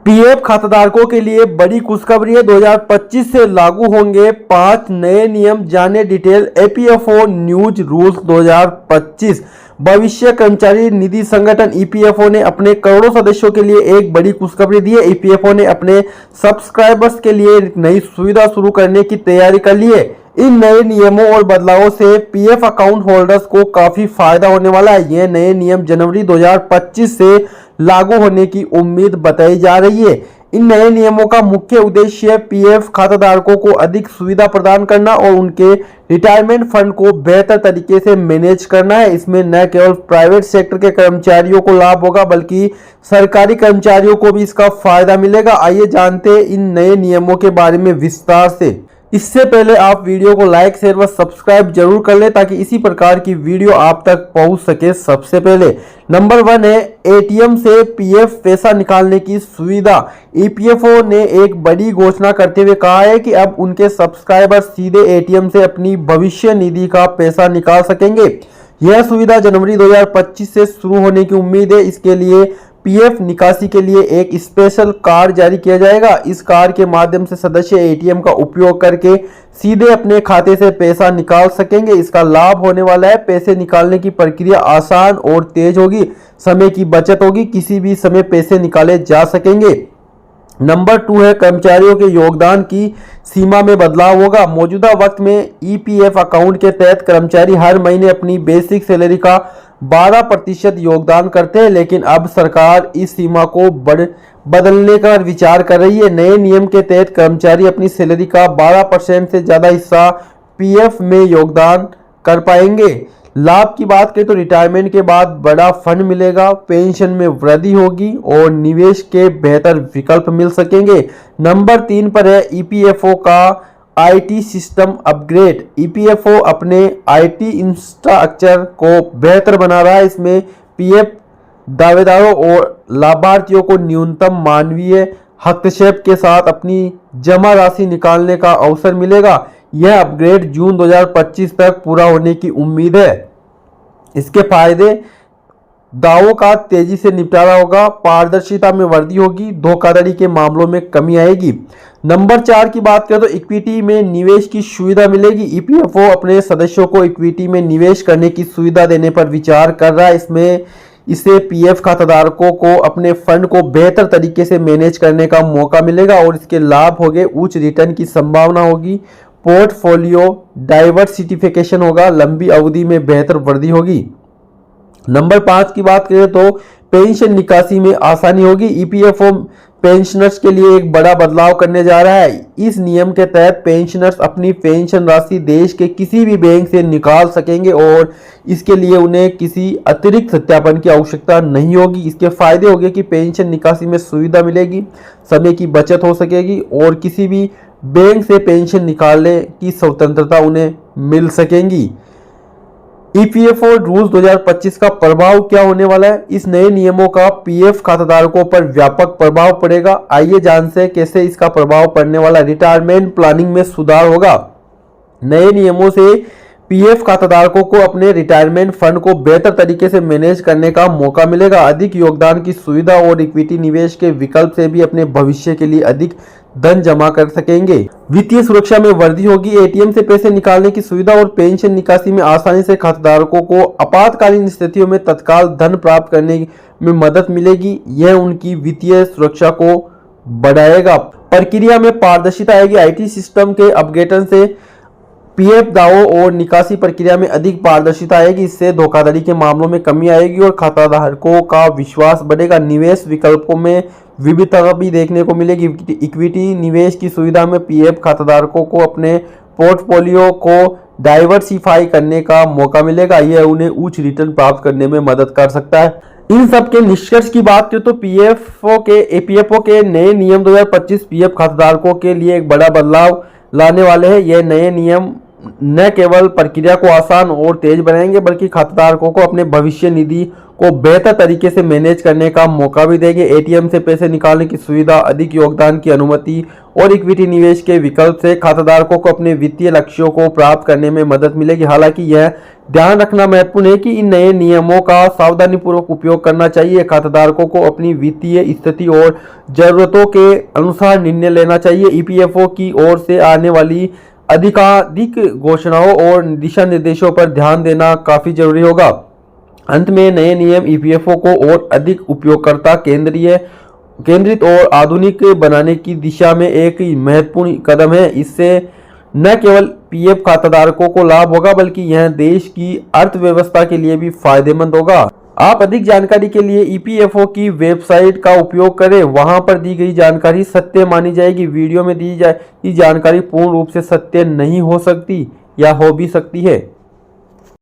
PF खाताधारकों के लिए बड़ी खुशखबरी है। 2025 से लागू होंगे 5 नए नियम, जाने डिटेल। EPFO news rules 2025। भविष्य कर्मचारी निधि संगठन ईपीएफओ ने अपने करोड़ों सदस्यों के लिए एक बड़ी खुशखबरी दी है। ईपीएफओ ने अपने सब्सक्राइबर्स के लिए एक नई सुविधा शुरू करने की तैयारी कर ली है। इन नए नियमों और बदलावों से पीएफ अकाउंट होल्डर्स को काफी फायदा होने वाला है। ये नए नियम जनवरी 2025 से लागू होने की उम्मीद बताई जा रही है। इन नए नियमों का मुख्य उद्देश्य पीएफ खाताधारकों को अधिक सुविधा प्रदान करना और उनके रिटायरमेंट फंड को बेहतर तरीके से मैनेज करना है। इसमें न केवल प्राइवेट सेक्टर के कर्मचारियों को लाभ होगा बल्कि सरकारी कर्मचारियों को भी इसका फायदा मिलेगा। आइए जानते हैं इन नए नियमों के बारे में विस्तार से। इससे पहले आप वीडियो को लाइक, शेयर व सब्सक्राइब जरूर कर लें ताकि इसी प्रकार की वीडियो आप तक पहुंच सके। सबसे पहले नंबर 1 है एटीएम से पीएफ पैसा निकालने की सुविधा। ईपीएफओ ने एक बड़ी घोषणा करते हुए कहा है कि अब उनके सब्सक्राइबर सीधे एटीएम से अपनी भविष्य निधि का पैसा निकाल सकेंगे। यह सुविधा जनवरी 2025 से शुरू होने की उम्मीद है। इसके लिए पीएफ निकासी के लिए एक स्पेशल कार्ड जारी किया जाएगा। इस कार्ड के माध्यम से सदस्य एटीएम का उपयोग करके सीधे अपने खाते से पैसा निकाल सकेंगे। इसका लाभ होने वाला है पैसे निकालने की प्रक्रिया आसान और तेज होगी, समय की बचत होगी, किसी भी समय पैसे निकाले जा सकेंगे। नंबर 2 है कर्मचारियों के योगदान की सीमा में बदलाव होगा। मौजूदा वक्त में ईपीएफ अकाउंट के तहत कर्मचारी हर महीने अपनी बेसिक सैलरी का 12% योगदान करते हैं, लेकिन अब सरकार इस सीमा को बदलने का विचार कर रही है। नए नियम के तहत कर्मचारी अपनी सैलरी का 12% से ज्यादा हिस्सा पीएफ में योगदान कर पाएंगे। लाभ की बात करें तो रिटायरमेंट के बाद बड़ा फंड मिलेगा, पेंशन में वृद्धि होगी और निवेश के बेहतर विकल्प मिल सकेंगे। नंबर 3 पर है ईपीएफओ का आईटी सिस्टम अपग्रेड। ईपीएफओ अपने आईटी इंफ्रास्ट्रक्चर को बेहतर बना रहा है। इसमें पीएफ दावेदारों और लाभार्थियों को न्यूनतम मानवीय हस्तक्षेप के साथ अपनी जमा राशि निकालने का अवसर मिलेगा। यह अपग्रेड जून 2025 तक पूरा होने की उम्मीद है। इसके फायदे दावों का तेजी से निपटारा होगा, पारदर्शिता में वृद्धि होगी, धोखाधड़ी के मामलों में कमी आएगी। नंबर 4 की बात करें तो इक्विटी में निवेश की सुविधा मिलेगी। ईपीएफओ अपने सदस्यों को इक्विटी में निवेश करने की सुविधा देने पर विचार कर रहा है। इससे पीएफ खाताधारकों को अपने फंड को बेहतर तरीके से मैनेज करने का मौका मिलेगा और इसके लाभ होंगे उच्च रिटर्न की संभावना होगी, पोर्टफोलियो डाइवर्सिफिकेशन होगा, लंबी अवधि में बेहतर वृद्धि होगी। नंबर 5 की बात करें तो पेंशन निकासी में आसानी होगी। ईपीएफओ पेंशनर्स के लिए एक बड़ा बदलाव करने जा रहा है। इस नियम के तहत पेंशनर्स अपनी पेंशन राशि देश के किसी भी बैंक से निकाल सकेंगे और इसके लिए उन्हें किसी अतिरिक्त सत्यापन की आवश्यकता नहीं होगी। इसके फायदे होंगे कि पेंशन निकासी में सुविधा मिलेगी, समय की बचत हो सकेगी और किसी भी बैंक से पेंशन निकालने की स्वतंत्रता उन्हें मिल सकेगी। ईपीएफओ रूल्स 2025 का प्रभाव क्या होने वाला है? इस नए नियमों का पीएफ खाताधारकों पर व्यापक प्रभाव पड़ेगा। आइए जानते हैं कैसे इसका प्रभाव पड़ने वाला है। रिटायरमेंट प्लानिंग में सुधार होगा। नए नियमों से पीएफ खाताधारकों को अपने रिटायरमेंट फंड को बेहतर तरीके से मैनेज करने का मौका मिलेगा। अधिक योगदान की सुविधा और इक्विटी निवेश के विकल्प से भी अपने भविष्य के लिए अधिक धन जमा कर सकेंगे। वित्तीय सुरक्षा में वृद्धि होगी। एटीएम से पैसे निकालने की सुविधा और पेंशन निकासी में आसानी से खाताधारकों को आपातकालीन स्थितियों में तत्काल धन प्राप्त करने में मदद मिलेगी। यह उनकी वित्तीय सुरक्षा को बढ़ाएगा। प्रक्रिया में पारदर्शिता आएगी। आईटी सिस्टम के अपग्रेडेशन से पीएफ दावों और निकासी प्रक्रिया में अधिक पारदर्शिता आएगी। इससे धोखाधड़ी के मामलों में कमी आएगी और खाताधारकों का विश्वास बढ़ेगा। निवेश विकल्पों में विविधता भी देखने को मिलेगी। इक्विटी निवेश की सुविधा में पीएफ खाताधारकों को अपने पोर्टफोलियो को डाइवर्सिफाई करने का मौका मिलेगा। यह उन्हें उच्च रिटर्न प्राप्त करने में मदद कर सकता है। इन सब के निष्कर्ष की बात करें तो ईपीएफओ के नए नियम 2025 पीएफ खाताधारकों के लिए एक बड़ा बदलाव लाने वाले हैं। यह नए नियम न केवल प्रक्रिया को आसान और तेज बनाएंगे बल्कि खाताधारकों को अपने भविष्य निधि को बेहतर तरीके से मैनेज करने का मौका भी देंगे। एटीएम से पैसे निकालने की सुविधा, अधिक योगदान की अनुमति और इक्विटी निवेश के विकल्प से खाताधारकों को अपने वित्तीय लक्ष्यों को प्राप्त करने में मदद मिलेगी। हालांकि यह ध्यान रखना महत्वपूर्ण है कि इन नए नियमों का सावधानीपूर्वक उपयोग करना चाहिए। खाताधारकों को अपनी वित्तीय स्थिति और जरूरतों के अनुसार निर्णय लेना चाहिए। ईपीएफओ की ओर से आने वाली अधिकाधिक घोषणाओं और दिशा निर्देशों पर ध्यान देना काफी जरूरी होगा। अंत में नए नियम ईपीएफओ को और अधिक उपयोगकर्ता केंद्रित और आधुनिक बनाने की दिशा में एक महत्वपूर्ण कदम है। इससे न केवल पीएफ खाताधारकों को लाभ होगा बल्कि यह देश की अर्थव्यवस्था के लिए भी फायदेमंद होगा। आप अधिक जानकारी के लिए ईपीएफओ की वेबसाइट का उपयोग करें। वहां पर दी गई जानकारी सत्य मानी जाएगी। वीडियो में दी जाए जानकारी पूर्ण रूप से सत्य नहीं हो सकती या हो भी सकती है।